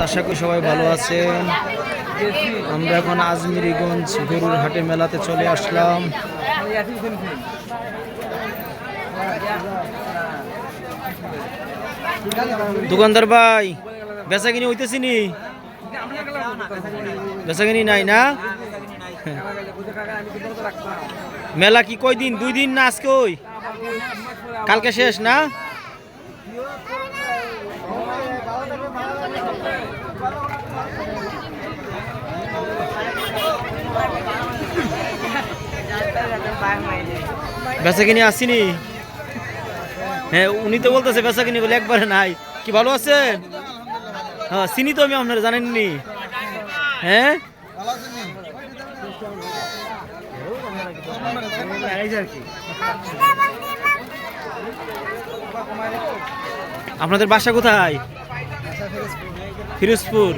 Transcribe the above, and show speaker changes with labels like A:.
A: আশা করি সবাই ভালো আছেন। আমরা এখন আজমিরিগঞ্জ গরুর হাটে মেলাতে চলে আসলাম। দোকানদার ভাই, বেচাকিনি হইতেছি নি? বেচাকিনি নাই না? মেলা কি কয়দিন? 2 দিন না আজকে? ওই কালকে শেষ না? বেচাকিনি আসিনি? হ্যাঁ, উনি তো বলতেছে বেচাকিনি বলে একবারে নাই। কি ভালো আছেন? হ্যাঁ, চিনি তো আমি, আপনারা জানেননি? হ্যাঁ, আপনাদের বাসা কোথায়? ফিরোজপুর।